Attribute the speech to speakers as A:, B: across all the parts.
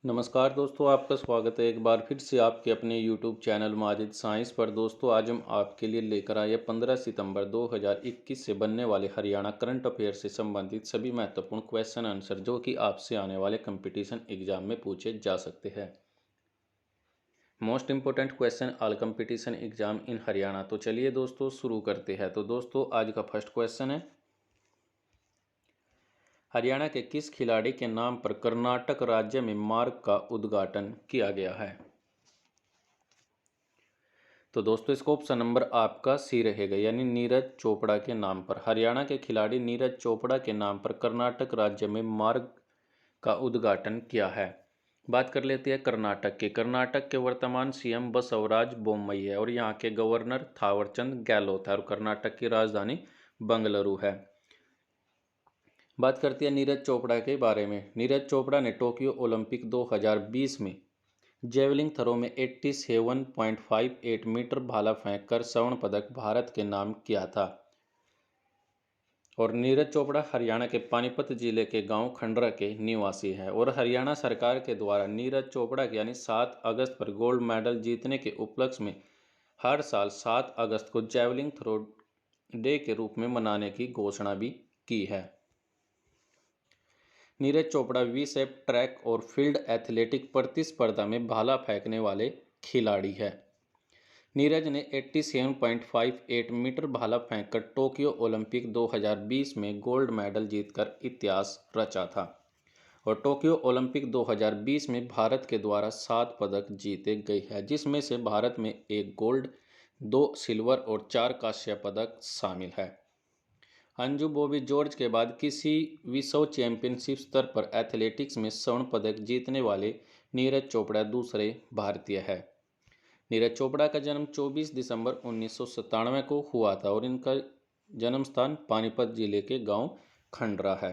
A: नमस्कार दोस्तों, आपका स्वागत है एक बार फिर से आपके अपने YouTube चैनल माजिद साइंस पर। दोस्तों, आज हम आपके लिए लेकर आए 15 सितंबर 2021 से बनने वाले हरियाणा करंट अफेयर से संबंधित सभी महत्वपूर्ण क्वेश्चन आंसर जो कि आपसे आने वाले कंपटीशन एग्जाम में पूछे जा सकते हैं। Most important question all competition exam in Haryana. तो चलिए दोस्तों शुरू करते हैं। तो दोस्तों, आज का फर्स्ट क्वेश्चन है, हरियाणा के किस खिलाड़ी के नाम पर कर्नाटक राज्य में मार्ग का उद्घाटन किया गया है? तो दोस्तों, इसका ऑप्शन नंबर आपका सी रहेगा, यानी नीरज चोपड़ा के नाम पर। हरियाणा के खिलाड़ी नीरज चोपड़ा के नाम पर कर्नाटक राज्य में मार्ग का उद्घाटन किया है। बात कर लेते हैं कर्नाटक के। कर्नाटक के वर्तमान सीएम बसवराज बोम्मई है और यहाँ के गवर्नर थावरचंद गहलोत है और कर्नाटक की राजधानी बंगलुरु है। बात करते हैं नीरज चोपड़ा के बारे में। नीरज चोपड़ा ने टोक्यो ओलंपिक 2020 में जेवलिंग थ्रो में 87.58 मीटर भाला फेंककर स्वर्ण पदक भारत के नाम किया था। और नीरज चोपड़ा हरियाणा के पानीपत जिले के गांव खंडरा के निवासी है और हरियाणा सरकार के द्वारा नीरज चोपड़ा के यानी 7 अगस्त पर गोल्ड मेडल जीतने के उपलक्ष्य में हर साल 7 अगस्त को जेवलिंग थ्रो डे के रूप में मनाने की घोषणा भी की है। नीरज चोपड़ा वीसेप ट्रैक और फील्ड एथलेटिक प्रतिस्पर्धा में भाला फेंकने वाले खिलाड़ी है। नीरज ने 87.58 मीटर भाला फेंककर टोक्यो ओलंपिक 2020 में गोल्ड मेडल जीतकर इतिहास रचा था और टोक्यो ओलंपिक 2020 में भारत के द्वारा 7 पदक जीते गए हैं, जिसमें से भारत में 1 गोल्ड, 2 सिल्वर और 4 कांस्य पदक शामिल है। अंजू बॉबी जॉर्ज के बाद किसी विश्व चैंपियनशिप स्तर पर एथलेटिक्स में स्वर्ण पदक जीतने वाले नीरज चोपड़ा दूसरे भारतीय है। नीरज चोपड़ा का जन्म 24 दिसंबर 1997 को हुआ था और इनका जन्म स्थान पानीपत जिले के गांव खंडरा है।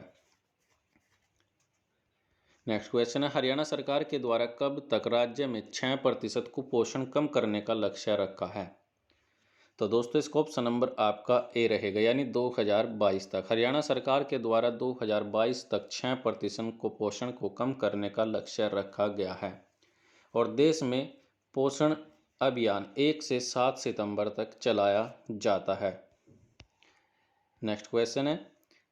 A: नेक्स्ट क्वेश्चन है, हरियाणा सरकार के द्वारा कब तक राज्य में 6% कुपोषण कम करने का लक्ष्य रखा है? तो दोस्तों, इसका ऑप्शन नंबर आपका ए रहेगा, यानी 2022 तक। हरियाणा सरकार के द्वारा 2022 तक 6% कुपोषण को कम करने का लक्ष्य रखा गया है और देश में पोषण अभियान 1 से 7 सितंबर तक चलाया जाता है। नेक्स्ट क्वेश्चन है,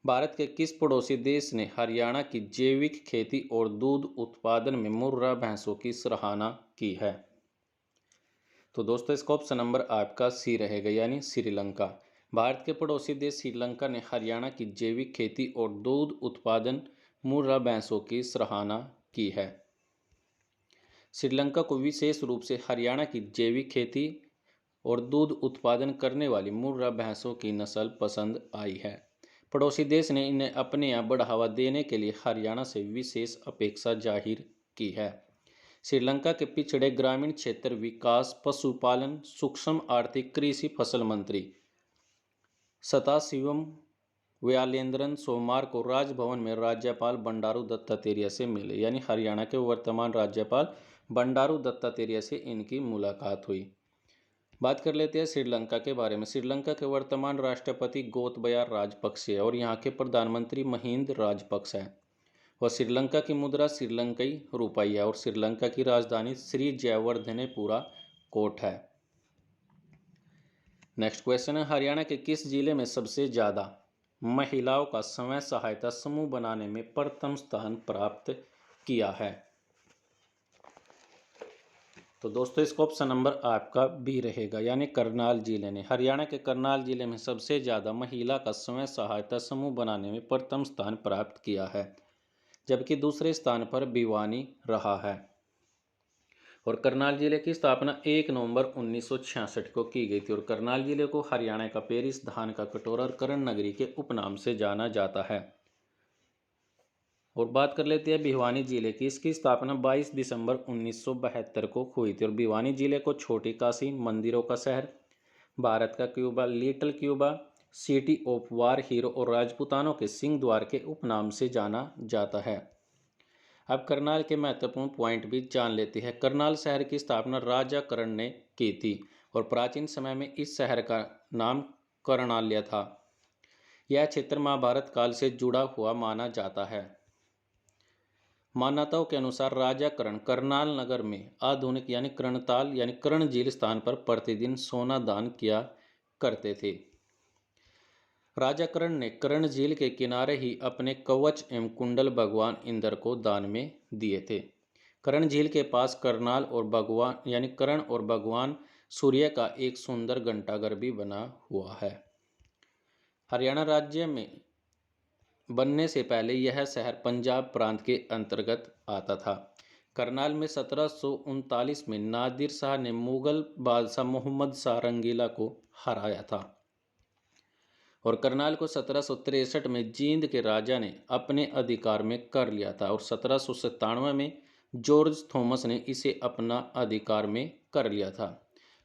A: भारत के किस पड़ोसी देश ने हरियाणा की जैविक खेती और दूध उत्पादन में मुर्रा भैंसों की सराहना की है? तो दोस्तों, इसका ऑप्शन नंबर आपका सी रहेगा, यानी श्रीलंका। भारत के पड़ोसी देश श्रीलंका ने हरियाणा की जैविक खेती और दूध उत्पादन मुर्रा भैंसों की सराहना की है। श्रीलंका को विशेष रूप से हरियाणा की जैविक खेती और दूध उत्पादन करने वाली मुर्रा भैंसों की नस्ल पसंद आई है। पड़ोसी देश ने इन्हें अपने यहाँ बढ़ावा देने के लिए हरियाणा से विशेष अपेक्षा जाहिर की है। श्रीलंका के पिछड़े ग्रामीण क्षेत्र विकास, पशुपालन, सूक्ष्म आर्थिक, कृषि, फसल मंत्री सदाशिवम व्यालेंद्रन सोमवार को राजभवन में राज्यपाल बंडारू दत्तात्रेय से मिले, यानी हरियाणा के वर्तमान राज्यपाल बंडारू दत्तात्रेय से इनकी मुलाकात हुई। बात कर लेते हैं श्रीलंका के बारे में। श्रीलंका के वर्तमान राष्ट्रपति गोतबाया राजपक्षे और यहाँ के प्रधानमंत्री महिंद राजपक्ष है और श्रीलंका की मुद्रा श्रीलंकाई रुपये है और श्रीलंका की राजधानी श्री जयवर्धनेपुरा कोट है। नेक्स्ट क्वेश्चन है, हरियाणा के किस जिले में सबसे ज़्यादा महिलाओं का स्वयं सहायता समूह बनाने में प्रथम स्थान प्राप्त किया है? तो दोस्तों, इसका ऑप्शन नंबर आपका बी रहेगा, यानी करनाल जिले ने। हरियाणा के करनाल जिले में सबसे ज़्यादा महिला का स्वयं सहायता समूह बनाने में प्रथम स्थान प्राप्त किया है, जबकि दूसरे स्थान पर भिवानी रहा है। और करनाल जिले की स्थापना 1 नवंबर 1966 को की गई थी और करनाल जिले को हरियाणा का पेरिस, धान का कटोरा और करण नगरी के उपनाम से जाना जाता है। और बात कर लेते हैं भिवानी जिले की। इसकी स्थापना 22 दिसंबर 1972 को हुई थी और भिवानी जिले को छोटी काशी, मंदिरों का शहर, भारत का Cuba, little Cuba, city of war hero और राजपूतानों के सिंह द्वार के उपनाम से जाना जाता है। अब करनाल के महत्वपूर्ण पॉइंट भी जान लेते हैं। करनाल शहर की स्थापना राजा कर्ण ने की थी और प्राचीन समय में इस शहर का नाम कर्णाल्य था। यह क्षेत्र महाभारत काल से जुड़ा हुआ माना जाता है मान्यताओं के अनुसार राजा कर्ण करनाल नगर में आधुनिक यानी कर्णताल यानी कर्ण झील स्थान पर प्रतिदिन सोना दान किया करते थे। राजा कर्ण ने कर्ण झील के किनारे ही अपने कवच एवं कुंडल भगवान इंद्र को दान में दिए थे। कर्ण झील के पास करनाल और भगवान यानी कर्ण और भगवान सूर्य का एक सुंदर घंटाघर भी बना हुआ है। हरियाणा राज्य में बनने से पहले यह शहर पंजाब प्रांत के अंतर्गत आता था। करनाल में 1739 में नादिर शाह ने मुगल बादशाह मोहम्मद शाह रंगीला को हराया था और करनाल को 1763 में जींद के राजा ने अपने अधिकार में कर लिया था और 1797 में जॉर्ज थॉमस ने इसे अपना अधिकार में कर लिया था।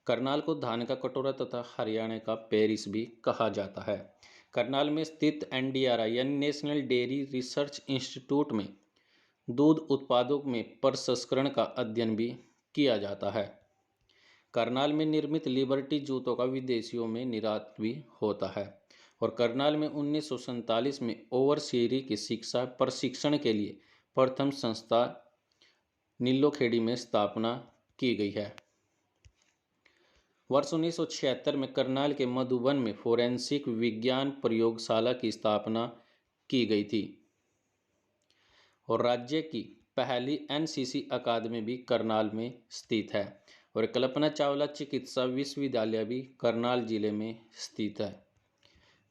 A: करनाल को धान का कटोरा तथा हरियाणा का पेरिस भी कहा जाता है। करनाल में स्थित NDRI यानी नेशनल डेयरी रिसर्च इंस्टीट्यूट में दूध उत्पादों में प्रसंस्करण का अध्ययन भी किया जाता है। करनाल में निर्मित लिबर्टी जूतों का विदेशियों में निर्यात भी होता है और करनाल में 1947 में ओवरसीरी की शिक्षा प्रशिक्षण के लिए प्रथम संस्था नीलोखेड़ी में स्थापना की गई है। वर्ष 1976 में करनाल के मधुबन में फोरेंसिक विज्ञान प्रयोगशाला की स्थापना की गई थी और राज्य की पहली NCC अकादमी भी करनाल में स्थित है और कल्पना चावला चिकित्सा विश्वविद्यालय भी करनाल जिले में स्थित है।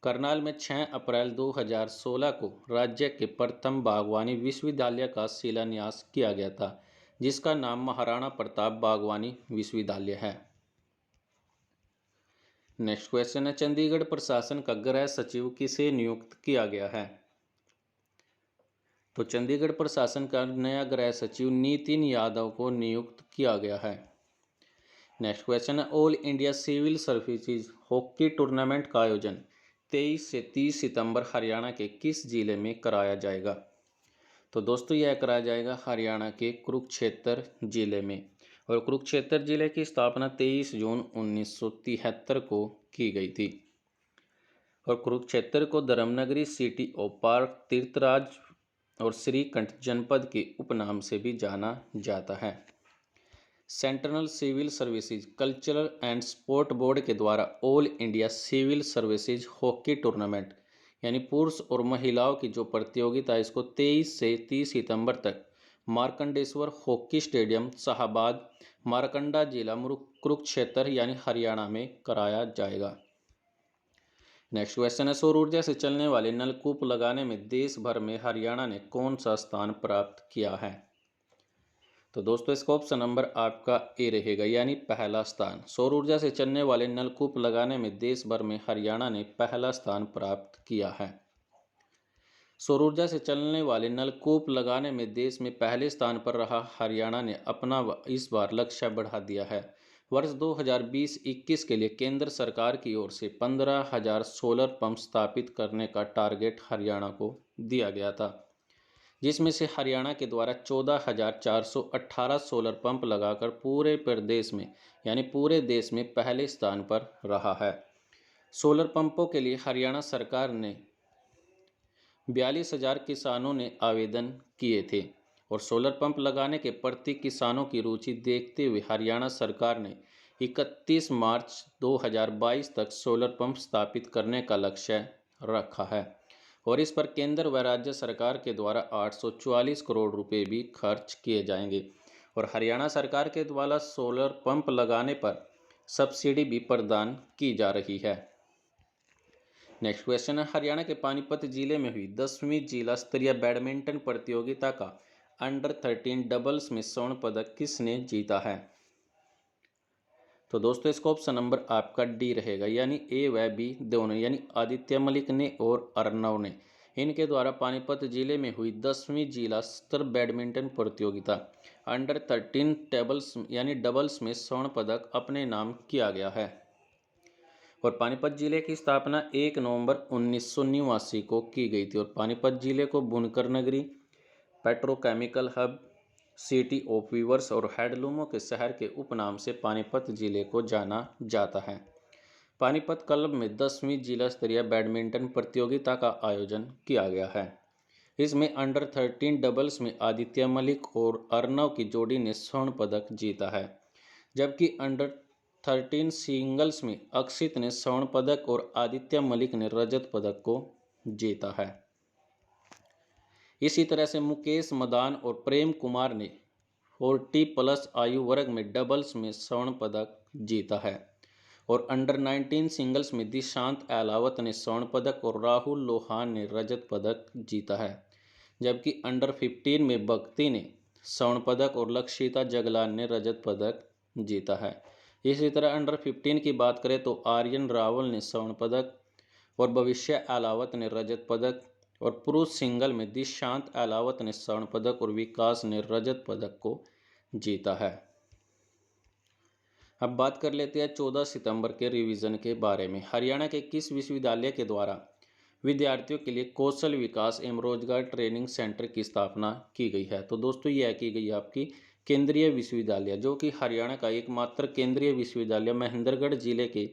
A: करनाल में 6 अप्रैल 2016 को राज्य के प्रथम बागवानी विश्वविद्यालय का शिलान्यास किया गया था, जिसका नाम महाराणा प्रताप बागवानी विश्वविद्यालय है। नेक्स्ट क्वेश्चन है, चंडीगढ़ प्रशासन का गृह सचिव किसे नियुक्त किया गया है? तो चंडीगढ़ प्रशासन का नया गृह सचिव नितिन यादव को नियुक्त किया गया है। नेक्स्ट क्वेश्चन है, all India civil services hockey tournament का आयोजन 23 से 30 सितंबर हरियाणा के किस जिले में कराया जाएगा? तो दोस्तों यह कराया जाएगा हरियाणा के कुरुक्षेत्र जिले में और कुरुक्षेत्र जिले की स्थापना 23 जून 1973 को की गई थी और कुरुक्षेत्र को धर्मनगरी, सिटी ऑफ पार्क, तीर्थराज और श्रीकंठ जनपद के उपनाम से भी जाना जाता है। Central civil services cultural and sport board के द्वारा all India civil services hockey tournament यानी पुरुष और महिलाओं की जो प्रतियोगिता है इसको 23 से 30 सितंबर तक मार्कंडेश्वर हॉकी स्टेडियम शाहबाद, मारकंडा जिला कुरुक्षेत्र यानी हरियाणा में कराया जाएगा। नेक्स्ट क्वेश्चन है, सौर ऊर्जा से चलने वाले नलकूप लगाने में देश भर में हरियाणा ने कौन सा स्थान प्राप्त किया है? तो दोस्तों इसका ऑप्शन नंबर आपका ए रहेगा यानी पहला स्थान। सौर ऊर्जा से चलने वाले नलकूप लगाने में देश भर में हरियाणा ने पहला स्थान प्राप्त किया है। सौर ऊर्जा से चलने वाले नलकूप लगाने में देश में पहले स्थान पर रहा हरियाणा ने अपना इस बार लक्ष्य बढ़ा दिया है। वर्ष 2020-21 के लिए केंद्र सरकार की ओर से 15,000 सोलर पंप स्थापित करने का टारगेट हरियाणा को दिया गया था, जिसमें से हरियाणा के द्वारा 14,418 सोलर पंप लगाकर पूरे प्रदेश में यानी पूरे देश में पहले स्थान पर रहा है। सोलर पंपों के लिए हरियाणा सरकार ने 42,000 किसानों ने आवेदन किए थे और सोलर पंप लगाने के प्रति किसानों की रुचि देखते हुए हरियाणा सरकार ने 31 मार्च 2022 तक सोलर पंप स्थापित करने का लक्ष्य रखा है और इस पर केंद्र व राज्य सरकार के द्वारा 844 करोड़ रुपए भी खर्च किए जाएंगे और हरियाणा सरकार के द्वारा सोलर पंप लगाने पर सब्सिडी भी प्रदान की जा रही है। नेक्स्ट क्वेश्चन है, हरियाणा के पानीपत जिले में हुई 10वीं जिला स्तरीय बैडमिंटन प्रतियोगिता का अंडर 13 डबल्स में स्वर्ण पदक किसने जीता है? तो दोस्तों इसका ऑप्शन नंबर आपका डी रहेगा यानी ए व बी दोनों यानी आदित्य मलिक ने और अर्णव ने इनके द्वारा पानीपत जिले में हुई 10वीं जिला स्तर बैडमिंटन प्रतियोगिता अंडर 13 टेबल्स यानी डबल्स में स्वर्ण पदक अपने नाम किया गया है और पानीपत जिले की स्थापना 1 नवंबर 1989 को की गई थी और पानीपत जिले को बुनकर नगरी, petrochemical hub, city of viewers और हैंडलूमों के शहर के उपनाम से पानीपत जिले को जाना जाता है। पानीपत क्लब में 10वीं जिला स्तरीय बैडमिंटन प्रतियोगिता का आयोजन किया गया है। इसमें अंडर 13 डबल्स में आदित्य मलिक और अर्णव की जोड़ी ने स्वर्ण पदक जीता है, जबकि अंडर 13 सिंगल्स में अक्षित ने स्वर्ण पदक और आदित्य मलिक ने रजत पदक को जीता है। इसी तरह से मुकेश मदान और प्रेम कुमार ने 40+ आयु वर्ग में डबल्स में स्वर्ण पदक जीता है और अंडर 19 सिंगल्स में दिशांत अहलावत ने स्वर्ण पदक और राहुल लोहान ने रजत पदक जीता है, जबकि अंडर 15 में भक्ति ने स्वर्ण पदक और लक्षिता जगलान ने रजत पदक जीता है। इसी तरह अंडर 15 की बात करें तो आर्यन रावल ने स्वर्ण पदक और भविष्य अहलावत ने रजत पदक और पुरुष सिंगल में दिशांत अहलावत ने स्वर्ण पदक और विकास ने रजत पदक को जीता है। अब बात कर लेते हैं 14 सितंबर के रिवीजन के बारे में। हरियाणा के किस विश्वविद्यालय के द्वारा विद्यार्थियों के लिए कौशल विकास एवं रोजगार ट्रेनिंग सेंटर की स्थापना की गई है? तो दोस्तों यह की गई आपकी केंद्रीय विश्वविद्यालय, जो कि हरियाणा का एकमात्र केंद्रीय विश्वविद्यालय महेंद्रगढ़ जिले के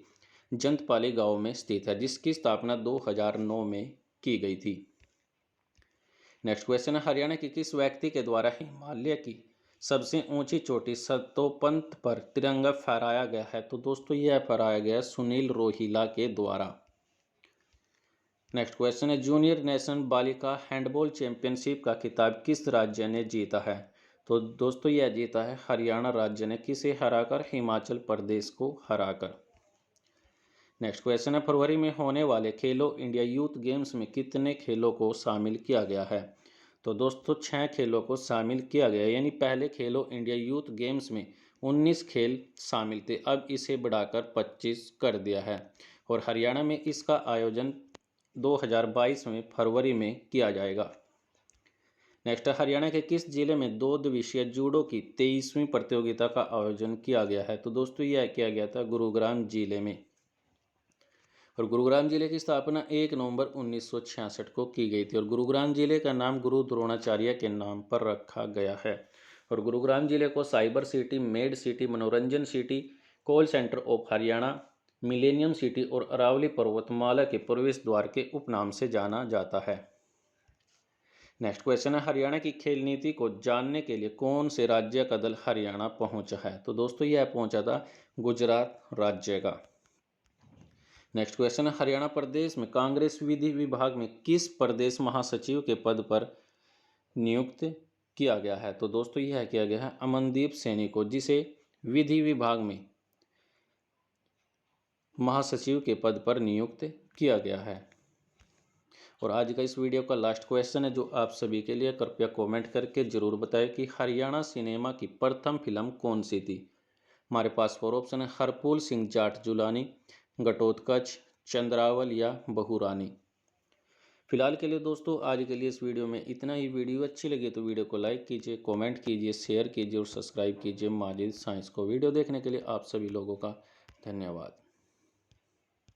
A: जंतपाली गांव में स्थित है, जिसकी स्थापना 2009 में की गई थी। नेक्स्ट क्वेश्चन है, हरियाणा के किस व्यक्ति के द्वारा हिमालय की सबसे ऊंची चोटी सतोपंत पर तिरंगा फहराया गया है? तो दोस्तों यह फहराया गया सुनील रोहिला के द्वारा। नेक्स्ट क्वेश्चन है, जूनियर नेशनल बालिका हैंडबॉल चैंपियनशिप का खिताब किस राज्य ने जीता है? तो दोस्तों यह जीता है हरियाणा राज्य ने। किसे हराकर? हिमाचल प्रदेश को हराकर। नेक्स्ट क्वेश्चन है, फरवरी में होने वाले खेलो इंडिया यूथ गेम्स में कितने खेलों को शामिल किया गया है? तो दोस्तों 6 खेलों को शामिल किया गया, यानी पहले खेलो इंडिया यूथ गेम्स में 19 खेल शामिल थे, अब इसे बढ़ाकर 25 कर दिया है और हरियाणा में इसका आयोजन 2022 में फरवरी में किया जाएगा। नेक्स्ट है, हरियाणा के किस जिले में 2 दिवसीय जूडो की 23वीं प्रतियोगिता का आयोजन किया गया है? तो दोस्तों यह किया गया था गुरुग्राम जिले में और गुरुग्राम जिले की स्थापना 1 नवंबर 1966 को की गई थी और गुरुग्राम जिले का नाम गुरु द्रोणाचार्य के नाम पर रखा गया है और गुरुग्राम जिले को साइबर सिटी, मेड सिटी, मनोरंजन city, call centre of Haryana, millennium city और अरावली पर्वतमाला के प्रवेश द्वार के उपनाम से जाना जाता है। नेक्स्ट क्वेश्चन है, हरियाणा की खेल नीति को जानने के लिए कौन से राज्य का दल हरियाणा पहुंचा है? तो दोस्तों यह पहुंचा था गुजरात राज्य का। नेक्स्ट क्वेश्चन है, हरियाणा प्रदेश में कांग्रेस विधि विभाग में किस प्रदेश महासचिव के पद पर नियुक्त किया गया है? तो दोस्तों यह किया गया है अमनदीप सैनी को, जिसे विधि विभाग में महासचिव के पद पर नियुक्त किया गया है। और आज का इस वीडियो का लास्ट क्वेश्चन है जो आप सभी के लिए, कृपया कमेंट करके जरूर बताएं कि हरियाणा सिनेमा की प्रथम फिल्म कौन सी थी? हमारे पास 4 ऑप्शन है, हरपूल सिंह जाट जुलानी, घटोत्कच, चंद्रावल या बहुरानी। फिलहाल के लिए दोस्तों आज के लिए इस वीडियो में इतना ही। वीडियो अच्छी लगी तो वीडियो को लाइक कीजिए, कमेंट कीजिए, शेयर कीजिए और सब्सक्राइब कीजिए माजिद साइंस को। वीडियो देखने के लिए आप सभी लोगों का धन्यवाद।